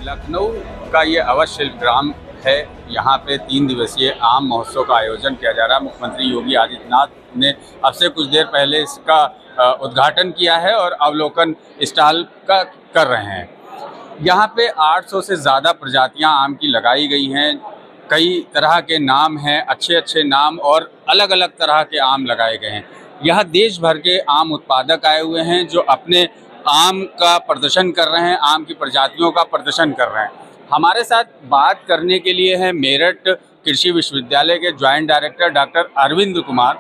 लखनऊ का ये अवध शिल्प ग्राम है। यहाँ पे 3 दिवसीय आम महोत्सव का आयोजन किया जा रहा है। मुख्यमंत्री योगी आदित्यनाथ ने अब से कुछ देर पहले इसका उद्घाटन किया है और अवलोकन स्टॉल का कर रहे हैं। यहाँ पे 800 से ज़्यादा प्रजातियाँ आम की लगाई गई हैं। कई तरह के नाम हैं, अच्छे अच्छे नाम, और अलग अलग तरह के आम लगाए गए हैं। यहाँ देश भर के आम उत्पादक आए हुए हैं जो अपने आम का प्रदर्शन कर रहे हैं, आम की प्रजातियों का प्रदर्शन कर रहे हैं। हमारे साथ बात करने के लिए हैं मेरठ कृषि विश्वविद्यालय के joint director doctor Arvind Kumar.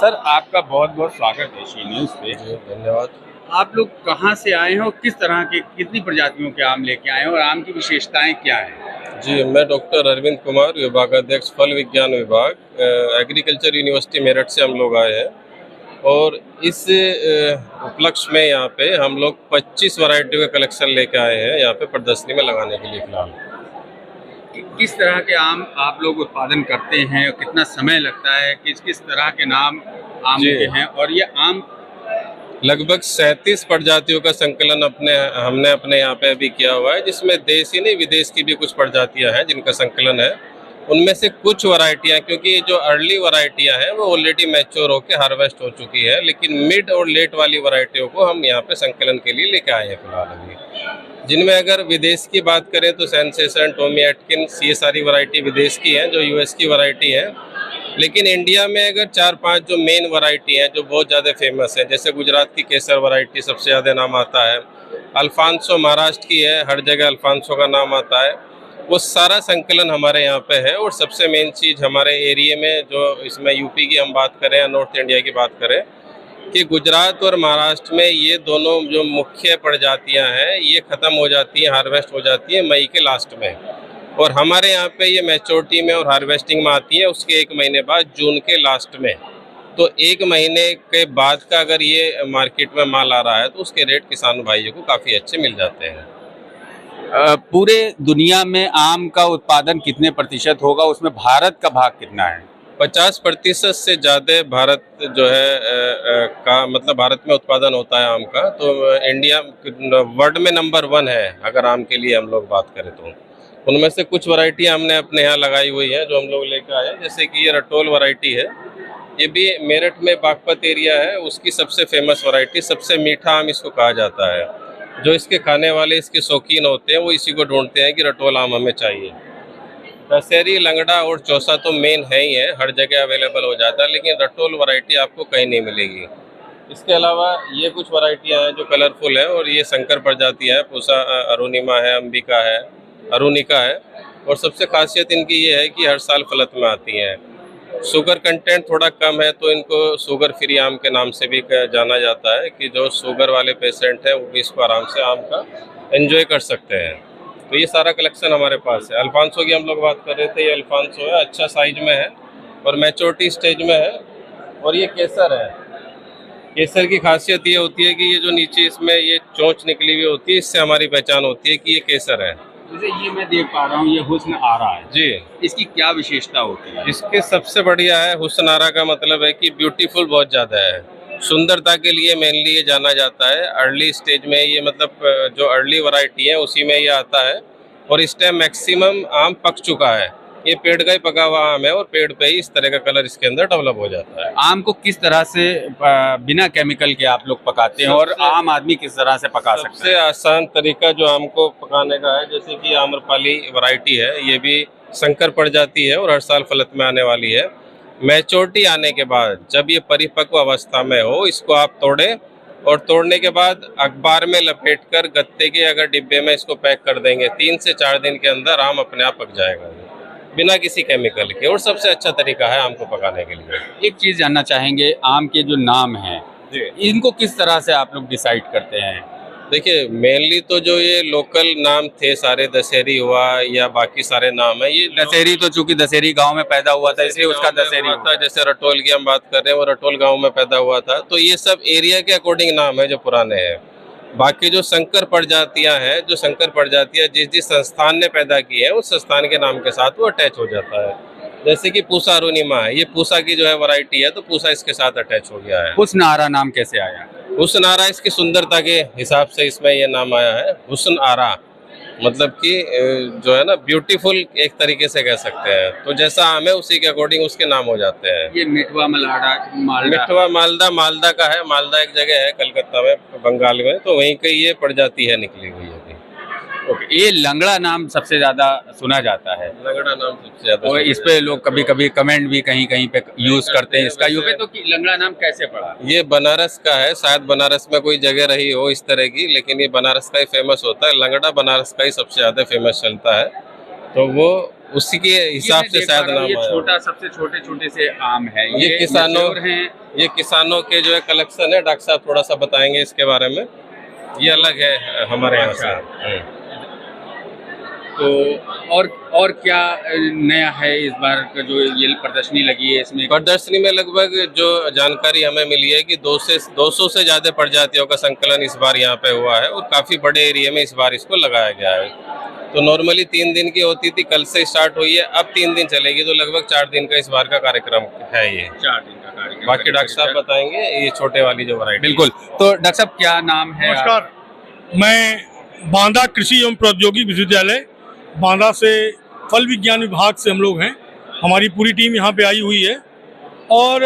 Sir, आपका बहुत बहुत स्वागत है शी न्यूज़ पे। धन्यवाद। आप लोग कहाँ से आए हैं और किस तरह के, कितनी प्रजातियों के आम लेके आए हैं और आम की विशेषताएं क्या हैं? जी, मैं डॉक्टर अरविंद कुमार, विभागाध्यक्ष फल विज्ञान विभाग, एग्रीकल्चर यूनिवर्सिटी मेरठ से हम लोग आए हैं। और इस उपलक्ष्य में यहाँ पे हम लोग 25 वैरायटियों का कलेक्शन लेके आए हैं यहाँ पे प्रदर्शनी में लगाने के लिए फिलहाल। किस तरह के आम आप लोग उत्पादन करते हैं, कितना समय लगता है, किस किस तरह के नाम आम के हैं? और ये आम लगभग 37 प्रजातियों का संकलन हमने अपने यहाँ पे अभी किया हुआ है, जिसमें देशी नहीं विदेश की भी कुछ प्रजातियाँ हैं जिनका संकलन है। उनमें से कुछ वैरायटियाँ, क्योंकि जो अर्ली वैरायटियाँ हैं वो ऑलरेडी मैच्योर होकर हार्वेस्ट हो चुकी है, लेकिन मिड और लेट वाली वैरायटियों को हम यहाँ पे संकलन के लिए लेके आए हैं फिलहाल अभी। जिनमें अगर विदेश की बात करें तो सेंसेशन, टॉमी एटकिंस, ये सारी वैरायटी विदेश की हैं जो यूएस की वैरायटी है। लेकिन इंडिया में अगर 4-5 जो मेन वैरायटी हैं जो बहुत ज़्यादा फेमस है, जैसे गुजरात की केसर वैरायटी सबसे ज़्यादा नाम आता है, अल्फांसो महाराष्ट्र की है, हर जगह अल्फांसो का नाम आता है। वो सारा संकलन हमारे यहाँ पे है। और सबसे मेन चीज़ हमारे एरिया में, जो इसमें यूपी की हम बात करें या नॉर्थ इंडिया की बात करें, कि गुजरात और महाराष्ट्र में ये दोनों जो मुख्य प्रजातियाँ हैं ये ख़त्म हो जाती हैं, हार्वेस्ट हो जाती हैं मई के लास्ट में। और हमारे यहाँ पे ये मैच्योरिटी में और हार्वेस्टिंग में आती है उसके 1 महीने बाद, जून के लास्ट में। तो 1 महीने के बाद का अगर ये मार्केट में माल आ रहा है तो उसके रेट किसान भाइयों को काफ़ी अच्छे मिल जाते हैं। पूरे दुनिया में आम का उत्पादन कितने प्रतिशत होगा, उसमें भारत का भाग कितना है? 50% से ज़्यादा भारत जो है का मतलब भारत में उत्पादन होता है आम का। तो इंडिया वर्ल्ड में नंबर 1 है अगर आम के लिए हम लोग बात करें तो। उनमें से कुछ वैरायटी हमने अपने यहाँ लगाई हुई है जो हम लोग लेकर आए, जैसे कि ये रटोल वैरायटी है। ये भी मेरठ में बागपत एरिया है, उसकी सबसे फेमस वैरायटी, सबसे मीठा आम इसको कहा जाता है। जो इसके खाने वाले, इसके शौकीन होते हैं, वो इसी को ढूंढते हैं कि रटोल आम हमें चाहिए। दशहरी, लंगड़ा और चौसा तो मेन है ही है, हर जगह अवेलेबल हो जाता है, लेकिन रटोल वैरायटी आपको कहीं नहीं मिलेगी। इसके अलावा ये कुछ वैरायटियाँ हैं जो कलरफुल है, और ये शंकर प्रजाति है, पूसा अरुणिमा है, अंबिका है, अरुणिका है। और सबसे खासियत इनकी ये है कि हर साल फलत में आती हैं। शुगर कंटेंट थोड़ा कम है तो इनको शुगर फ्री आम के नाम से भी जाना जाता है, कि जो शुगर वाले पेशेंट हैं वो भी इसको आराम से आम का एंजॉय कर सकते हैं। तो ये सारा कलेक्शन हमारे पास है। अल्फांसो की हम लोग बात कर रहे थे, ये अल्फांसो है, अच्छा साइज में है और मैच्योरिटी स्टेज में है। और ये केसर है। केसर की खासियत ये होती है कि ये जो नीचे इसमें ये चोंच निकली हुई होती है, इससे हमारी पहचान होती है कि ये केसर है। जैसे ये मैं देख पा रहा हूँ, ये हुस्न आरा है जी। इसकी क्या विशेषता होती है? इसके सबसे बढ़िया है, हुस्न आरा का मतलब है कि ब्यूटीफुल बहुत ज़्यादा है। सुंदरता के लिए मेनली ये जाना जाता है। अर्ली स्टेज में ये मतलब जो अर्ली वैरायटी है उसी में ये आता है। और इस टाइम मैक्सिमम आम पक चुका है। ये पेड़ का ही पका हुआ आम है और पेड़ पे ही इस तरह का कलर इसके अंदर डेवलप हो जाता है। आम को किस तरह से बिना केमिकल के आप लोग पकाते हैं और आम आदमी किस तरह से पका सकते हैं? सबसे आसान तरीका जो आम को पकाने का है, जैसे कि आम्रपाली वैरायटी है, ये भी संकर प्रजाति है और हर साल फलत में आने वाली है। मैच्योरिटी आने के बाद जब ये परिपक्व अवस्था में हो, इसको आप तोड़ें और तोड़ने के बाद अखबार में लपेटकर गत्ते के अगर डिब्बे में इसको पैक कर देंगे, 3 से 4 दिन के अंदर आम अपने आप पक जाएगा बिना किसी केमिकल के। और सबसे अच्छा तरीका है आम को पकाने के लिए। एक चीज़ जानना चाहेंगे, आम के जो नाम हैं इनको किस तरह से आप लोग डिसाइड करते हैं? देखिए, मेनली तो जो ये लोकल नाम थे सारे, दशहरी हुआ या बाकी सारे नाम है, ये दशहरी तो चूंकि दशहरी गांव में पैदा हुआ था इसलिए उसका दशहरी हुआ था। जैसे रटोल की हम बात कर रहे हैं, वो रटोल गांव में पैदा हुआ था। तो ये सब एरिया के अकॉर्डिंग नाम है जो पुराने हैं। बाकी जो संकर प्रजातियां हैं, जो संकर प्रजातियां जिस जिस संस्थान ने पैदा की है उस संस्थान के नाम के साथ वो अटैच हो जाता है। जैसे कि पूसा अरुणिमा है, ये पूसा की जो है वैरायटी है, तो पूसा इसके साथ अटैच हो गया है। हुस्न आरा नाम कैसे आया? हुस्न आरा इसकी सुंदरता के हिसाब से इसमें ये नाम आया है, हुस्न आरा। मतलब कि जो है ना ब्यूटीफुल एक तरीके से कह सकते हैं। तो जैसा आम है उसी के अकॉर्डिंग उसके नाम हो जाते हैं। ये मिठवा मलाड़ा मालदा मिठवा मालदा मालदा का है। मालदा एक जगह है कलकत्ता में, बंगाल में, तो वहीं की ये प्रजाति है निकली हुई है अभी। ओके, ये लंगड़ा नाम सबसे ज्यादा सुना जाता है लंगड़ा नाम सबसे ज्यादा और इस पे लोग कभी कभी कमेंट भी कहीं कहीं पे यूज करते हैं इसका यूज पे। वैसे- तो कि लंगड़ा नाम कैसे पड़ा? ये बनारस का है, शायद बनारस में कोई जगह रही हो इस तरह की, लेकिन ये बनारस का ही फेमस होता है। लंगड़ा बनारस का ही सबसे ज्यादा फेमस चलता है, तो वो उसी के हिसाब से शायद नाम ये आया। छोटा सबसे छोटे छोटे से आम है, ये किसानों mature हैं। ये किसानों के जो है कलेक्शन है। डॉक्टर साहब थोड़ा सा बताएंगे इसके बारे में। ये अलग है हमारे यहाँ से। तो और क्या नया है इस बार का जो ये प्रदर्शनी लगी है इसमें? प्रदर्शनी में लगभग जो जानकारी हमें मिली है कि 200 से ज्यादा प्रजातियों का संकलन इस बार यहाँ पे हुआ है और काफी बड़े एरिया में इस बार इसको लगाया गया है। तो नॉर्मली 3 दिन की होती थी, कल से स्टार्ट हुई है, अब 3 दिन चलेगी, तो लगभग 4 दिन का इस बार का कार्यक्रम है ये। 4 दिन का कार्यक्रम। बाकी डॉक्टर साहब बताएंगे ये छोटे वाली जो वैरायटी। बिल्कुल। तो डॉक्टर साहब क्या नाम है? नमस्कार, मैं बांदा कृषि एवं प्रौद्योगिकी विश्वविद्यालय बांदा से फल विज्ञान विभाग से हम लोग हैं। हमारी पूरी टीम यहाँ पे आई हुई है और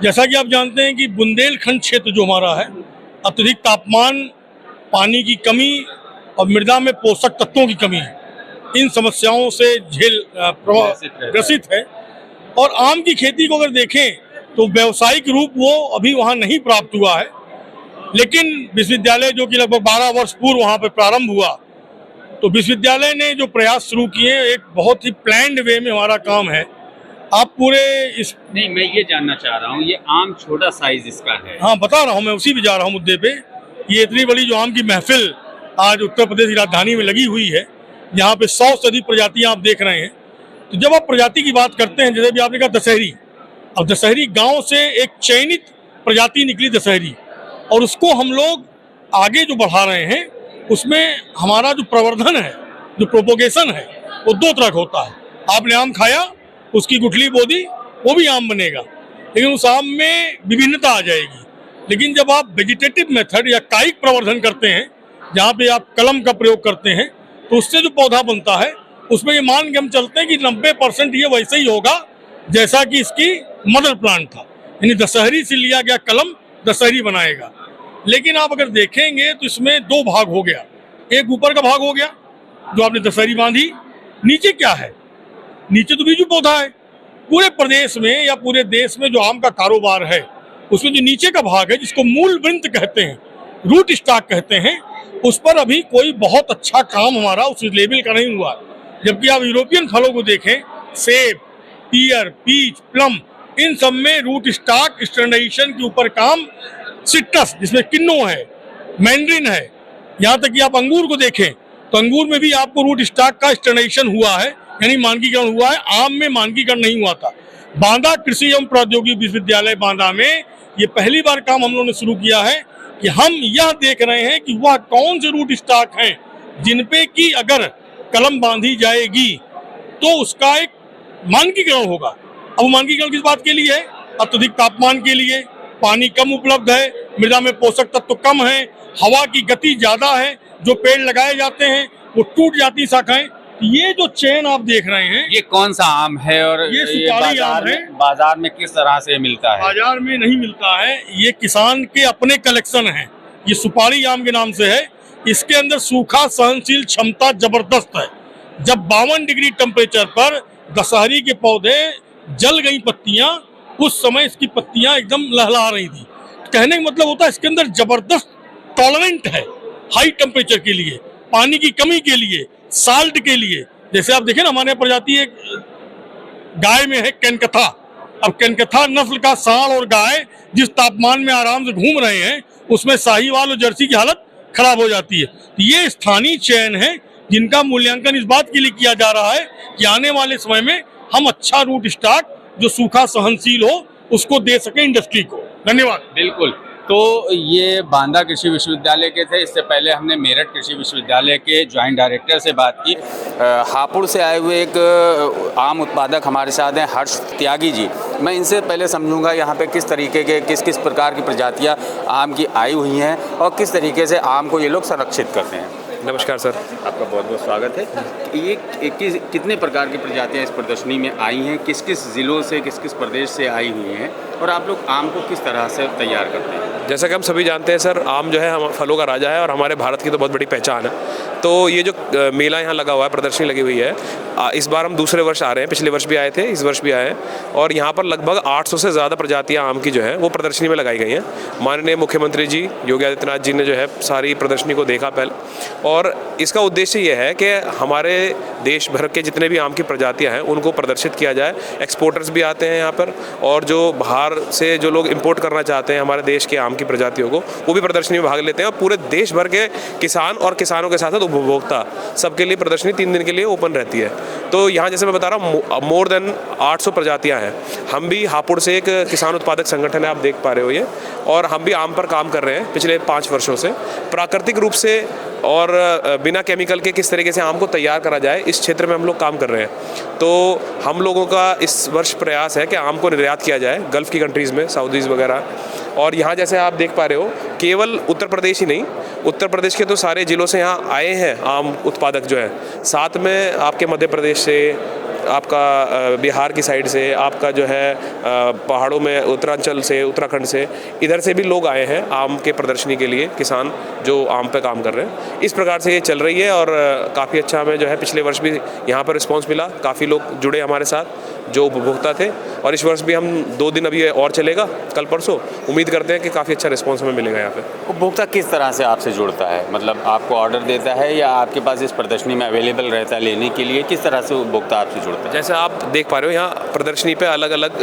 जैसा कि आप जानते हैं कि बुंदेलखंड क्षेत्र जो हमारा है, अत्यधिक तापमान, पानी की कमी और मृदा में पोषक तत्वों की कमी है, इन समस्याओं से ग्रसित है। और आम की खेती को अगर देखें तो व्यावसायिक रूप वो अभी वहाँ नहीं प्राप्त हुआ है, लेकिन विश्वविद्यालय जो कि लगभग 12 वर्ष पूर्व वहाँ पर प्रारंभ हुआ, तो विश्वविद्यालय ने जो प्रयास शुरू किए, एक बहुत ही प्लान्ड वे में हमारा काम है। आप पूरे इस नहीं, मैं ये जानना चाह रहा हूँ, ये आम छोटा साइज इसका है? हाँ, बता रहा हूँ, मैं उसी पे जा रहा हूँ मुद्दे पे। ये इतनी बड़ी जो आम की महफिल आज उत्तर प्रदेश की राजधानी में लगी हुई है, यहाँ पे 100 से अधिक प्रजातियाँ आप देख रहे हैं। तो जब आप प्रजाति की बात करते हैं, जैसे भी आपने कहा दशहरी, अब दशहरी गाँव से एक चयनित प्रजाति निकली दशहरी, और उसको हम लोग आगे जो बढ़ा रहे हैं, उसमें हमारा जो प्रवर्धन है, जो प्रोपोगेशन है, वो 2 तरह का होता है। आपने आम खाया, उसकी गुठली बोदी, वो भी आम बनेगा, लेकिन उस आम में विभिन्नता आ जाएगी। लेकिन जब आप वेजिटेटिव मेथड या कायिक प्रवर्धन करते हैं, जहाँ पे आप कलम का प्रयोग करते हैं, तो उससे जो पौधा बनता है, उसमें ये मान के हम चलते हैं कि 90% ये वैसे ही होगा जैसा कि इसकी मदर प्लांट था। यानी दशहरी से लिया गया कलम दशहरी बनाएगा। लेकिन आप अगर देखेंगे तो इसमें 2 भाग हो गया। एक ऊपर का भाग हो गया जो आपने दशहरी बांधी, नीचे क्या है? नीचे तो बीजू पौधा है। पूरे प्रदेश में या पूरे देश में जो आम का कारोबार है, उसमें जो नीचे का भाग है, जिसको मूल वृंत कहते हैं, रूट स्टॉक कहते हैं, उस पर अभी कोई बहुत अच्छा काम हमारा उस लेवल का नहीं हुआ। जबकि आप यूरोपियन फलों को देखें, सेब, पियर, पीच, प्लम, इन सब में रूट स्टॉक स्टैंडर्डाइजेशन के ऊपर काम, सिट्रस जिसमें किन्नो है, मैंड्रिन है, यहाँ तक कि आप अंगूर को देखें तो अंगूर में भी आपको रूट स्टॉक का स्टैंडर्डाइजेशन हुआ है, यानी मानकीकरण हुआ है। आम में मानकीकरण नहीं हुआ था। बांदा कृषि एवं प्रौद्योगिकी विश्वविद्यालय बांदा में ये पहली बार काम हम लोगों ने शुरू किया है कि हम यह देख रहे हैं कि वह कौन से रूट स्टॉक हैं जिनपे कि अगर कलम बांधी जाएगी तो उसका एक मानकीकरण होगा। अब मानकीकरण किस बात के लिए है? अत्यधिक तापमान के लिए, पानी कम उपलब्ध है, मृदा में पोषक तत्व कम है, हवा की गति ज्यादा है, जो पेड़ लगाए जाते हैं वो टूट जाती शाखाएं। ये जो चेन आप देख रहे हैं, ये कौन सा आम है और ये सुपारी आम है। बाजार में किस तरह से मिलता है? बाजार में नहीं मिलता है, ये किसान के अपने कलेक्शन है। ये सुपारी आम के नाम से है। इसके अंदर सूखा सहनशील क्षमता जबरदस्त है। जब 52 डिग्री टेम्परेचर पर दशहरी के पौधे जल गई पत्तियां, उस समय इसकी पत्तियां एकदम लहला रही थी। कहने का मतलब होता है इसके अंदर जबरदस्त टॉलरेंट है, हाई टेम्परेचर के लिए, पानी की कमी के लिए, साल्ट के लिए। जैसे आप देखें ना, हमारे प्रजाति एक गाय में है केनकथा। अब केनकथा नस्ल का सांड और गाय जिस तापमान में आराम से घूम रहे हैं, उसमें साहीवाल और जर्सी की हालत खराब हो जाती है। तो ये स्थानीय चयन है जिनका मूल्यांकन इस बात के लिए किया जा रहा है कि आने वाले समय में हम अच्छा रूट स्टॉक जो सूखा सहनशील हो उसको दे सके इंडस्ट्री को। धन्यवाद। बिल्कुल। तो ये बांदा कृषि विश्वविद्यालय के थे। इससे पहले हमने मेरठ कृषि विश्वविद्यालय के ज्वाइंट डायरेक्टर से बात की। हापुड़ से आए हुए एक आम उत्पादक हमारे साथ हैं, हर्ष त्यागी जी। मैं इनसे पहले समझूंगा यहाँ पे किस तरीके के किस प्रकार की प्रजातियाँ आम की आई हुई हैं और किस तरीके से आम को ये लोग संरक्षित करते हैं। नमस्कार सर। आपका बहुत बहुत स्वागत है। ये कितने प्रकार की प्रजातियां इस प्रदर्शनी में आई हैं, किस किस ज़िलों से, किस किस प्रदेश से आई हुई हैं, और आप लोग आम को किस तरह से तैयार करते हैं? जैसा कि हम सभी जानते हैं सर, आम जो है हम फलों का राजा है और हमारे भारत की तो बहुत बड़ी पहचान है। तो ये जो मेला यहाँ लगा हुआ है, प्रदर्शनी लगी हुई है, इस बार हम दूसरे वर्ष आ रहे हैं। पिछले वर्ष भी आए थे, इस वर्ष भी आए हैं, और यहाँ पर लगभग 800 से ज़्यादा प्रजातियाँ आम की जो है वो प्रदर्शनी में लगाई गई हैं। माननीय मुख्यमंत्री जी योगी आदित्यनाथ जी ने जो है सारी प्रदर्शनी को देखा पहले, और इसका उद्देश्य ये है कि हमारे देश भर के जितने भी आम की प्रजातियाँ हैं उनको प्रदर्शित किया जाए। एक्सपोर्टर्स भी आते हैं यहाँ पर, और जो बाहर से जो लोग इंपोर्ट करना चाहते हैं हमारे देश के आम की प्रजातियों को, वो भी प्रदर्शनी में भाग लेते हैं। और पूरे देश भर के किसान और किसानों के साथ साथ उपभोक्ता सबके लिए प्रदर्शनी 3 दिन के लिए ओपन रहती है। तो यहाँ जैसे मैं बता रहा हूँ मोर देन 800 प्रजातियाँ हैं। हम भी हापुड़ से एक किसान उत्पादक संगठन है, आप देख पा रहे हो ये, और हम भी आम पर काम कर रहे हैं पिछले 5 वर्षों से। प्राकृतिक रूप से और बिना केमिकल के किस तरीके से आम को तैयार करा जाए, इस क्षेत्र में हम लोग काम कर रहे हैं। तो हम लोगों का इस वर्ष प्रयास है कि आम को निर्यात किया जाए गल्फ़ की कंट्रीज़ में, सऊदीज़ वगैरह। और यहाँ जैसे आप देख पा रहे हो, केवल उत्तर प्रदेश ही नहीं, उत्तर प्रदेश के तो सारे ज़िलों से यहाँ आए हैं आम उत्पादक जो है। साथ में आपके मध्य प्रदेश से, आपका बिहार की साइड से, आपका जो है पहाड़ों में उत्तरांचल से, उत्तराखंड से, इधर से भी लोग आए हैं आम के प्रदर्शनी के लिए, किसान जो आम पे काम कर रहे हैं। इस प्रकार से ये चल रही है, और काफ़ी अच्छा हमें जो है पिछले वर्ष भी यहाँ पर रिस्पांस मिला। काफ़ी लोग जुड़े हमारे साथ जो उपभोक्ता थे, और इस वर्ष भी हम 2 दिन अभी और चलेगा, कल परसों। उम्मीद करते हैं कि काफ़ी अच्छा रिस्पांस हमें मिलेगा यहाँ पे। उपभोक्ता किस तरह से आपसे जुड़ता है? मतलब आपको ऑर्डर देता है या आपके पास इस प्रदर्शनी में अवेलेबल रहता है लेने के लिए? किस तरह से उपभोक्ता आपसे जुड़ता है? जैसे आप देख पा रहे हो, यहाँ प्रदर्शनी पे अलग अलग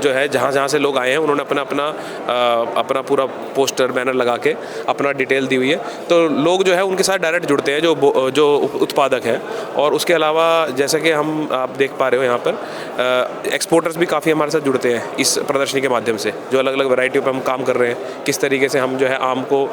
जो है जहाँ से लोग आए हैं उन्होंने अपना पूरा पोस्टर बैनर लगा के अपना डिटेल दी हुई है। तो लोग जो है उनके साथ डायरेक्ट जुड़ते हैं जो उत्पादक हैं। और उसके अलावा जैसे कि आप देख पा रहे हो यहाँ पर एक्सपोर्टर्स भी काफ़ी हमारे साथ जुड़ते हैं इस प्रदर्शनी के माध्यम से, जो अलग अलग वैरायटियों पर हम काम कर रहे हैं, किस तरीके से हम जो है आम को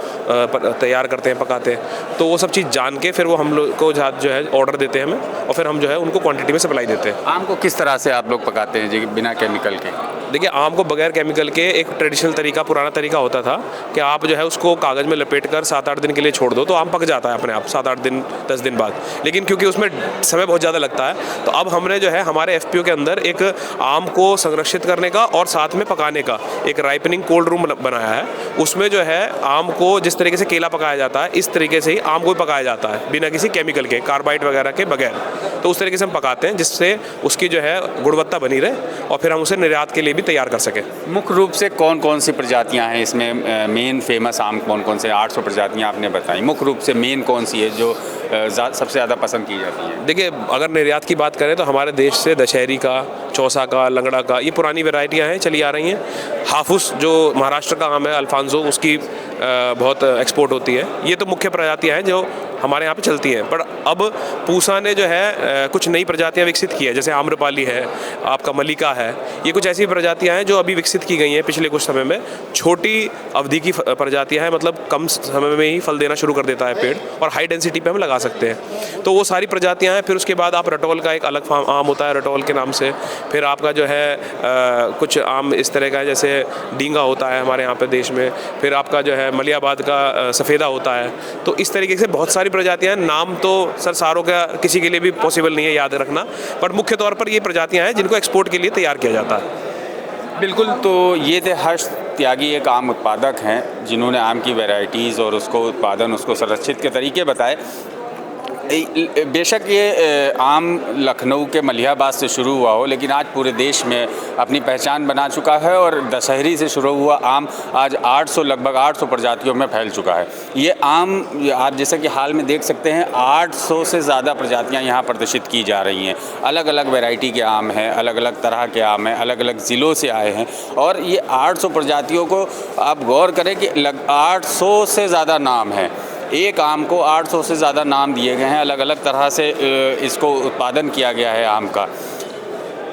तैयार करते हैं, पकाते हैं। तो वो सब चीज़ जान के फिर वो हम लोग को जो है ऑर्डर देते हैं हमें, और फिर हम जो है उनको क्वांटिटी में सप्लाई देते हैं। आम को किस तरह से आप लोग पकाते हैं जी बिना केमिकल के? देखिए, आम को बगैर केमिकल के एक ट्रेडिशनल तरीका, पुराना तरीका होता था कि आप जो है उसको कागज़ में लपेट कर 7-8 दिन के लिए छोड़ दो तो आम पक जाता है अपने आप 7-8 दिन 10 दिन बाद। लेकिन क्योंकि उसमें समय बहुत ज़्यादा लगता है, तो अब हमने जो है हमारे FPO के अंदर एक आम को संरक्षित करने का और साथ में पकाने का एक राइपनिंग कोल्ड रूम बनाया है। उसमें जो है आम को जिस तरीके से केला पकाया जाता है, इस तरीके से ही आम को भी पकाया जाता है, बिना किसी केमिकल के, कार्बाइड वगैरह के बगैर। तो उस तरीके से हम पकाते हैं जिससे उसकी जो है गुणवत्ता बनी रहे और फिर हम उसे निर्यात के लिए भी तैयार कर सकें। मुख्य रूप से कौन कौन सी प्रजातियां हैं इसमें? मेन फेमस आम कौन कौन से? 800 प्रजातियां आपने बताई, मुख्य रूप से मेन कौन सी है जो सबसे ज़्यादा पसंद की जाती है? देखिए, अगर निर्यात की बात करें तो हमारे देश से दशहरी का, चौसा का, लंगड़ा का, ये पुरानी वैरायटियां हैं, चली आ रही हैं। हाफूस जो महाराष्ट्र का आम है, अल्फांसो, उसकी बहुत एक्सपोर्ट होती है। ये तो मुख्य प्रजातियां हैं जो हमारे यहाँ पे चलती हैं। पर अब पूसा ने जो है कुछ नई प्रजातियाँ विकसित की है, जैसे आम्रपाली है, आपका मलिका है। ये कुछ ऐसी प्रजातियाँ हैं जो अभी विकसित की गई हैं पिछले कुछ समय में। छोटी अवधि की प्रजातियाँ हैं, मतलब कम समय में ही फल देना शुरू कर देता है पेड़, और हाई डेंसिटी पे हम लगा सकते हैं। तो वो सारी प्रजातियाँ हैं। फिर उसके बाद आप रटोल का एक अलग आम होता है, रटोल के नाम से। फिर आपका जो है कुछ आम इस तरह का है, जैसे डींगा होता है हमारे यहाँ पे देश में। फिर आपका जो है मलियाबाद का सफ़ेदा होता है। तो इस तरीके से बहुत सारी प्रजातियां हैं। नाम तो सर सारों का किसी के लिए भी पॉसिबल नहीं है याद रखना, पर मुख्य तौर पर ये प्रजातियां हैं जिनको एक्सपोर्ट के लिए तैयार किया जाता है। बिल्कुल। तो ये थे हर्ष त्यागी, एक आम उत्पादक हैं जिन्होंने आम की वैरायटीज़ और उसको उत्पादन, उसको संरक्षित के तरीके बताए। बेशक ये आम लखनऊ के मलिहाबाद से शुरू हुआ हो, लेकिन आज पूरे देश में अपनी पहचान बना चुका है, और दशहरी से शुरू हुआ आम आज 800 लगभग 800 प्रजातियों में फैल चुका है। ये आम आप जैसे कि हाल में देख सकते हैं, 800 से ज़्यादा प्रजातियां यहाँ प्रदर्शित की जा रही हैं। अलग अलग वैरायटी के आम हैं, अलग अलग तरह के आम हैं, अलग अलग ज़िलों से आए हैं। और ये 800 प्रजातियों को आप गौर करें कि 800 से ज़्यादा नाम हैं। एक आम को 800 से ज़्यादा नाम दिए गए हैं, अलग अलग तरह से इसको उत्पादन किया गया है आम का।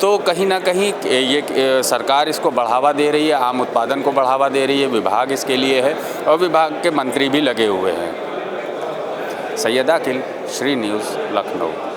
तो कहीं ना कहीं ये सरकार इसको बढ़ावा दे रही है, आम उत्पादन को बढ़ावा दे रही है, विभाग इसके लिए है, और विभाग के मंत्री भी लगे हुए हैं। सैयद अकील, श्री न्यूज़, लखनऊ।